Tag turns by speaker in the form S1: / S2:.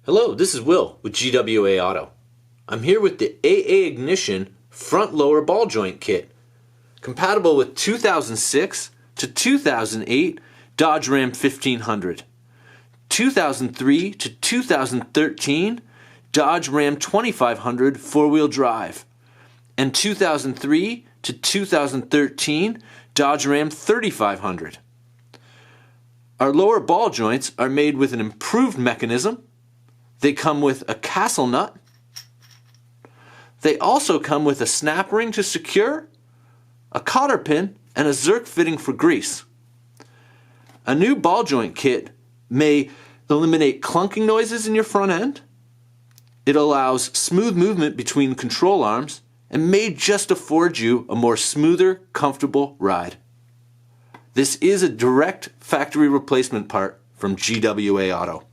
S1: Hello, this is Will with GWA Auto. I'm here with the AA Ignition front lower ball joint kit, compatible with 2006 to 2008 Dodge Ram 1500, 2003 to 2013 Dodge Ram 2500 four-wheel drive, and 2003 to 2013 Dodge Ram 3500. Our lower ball joints are made with an improved mechanism. They come with a castle nut. They also come with a snap ring to secure, a cotter pin, and a Zerk fitting for grease. A new ball joint kit may eliminate clunking noises in your front end. It allows smooth movement between control arms and may just afford you a more smoother, comfortable ride. This is a direct factory replacement part from GWA Auto.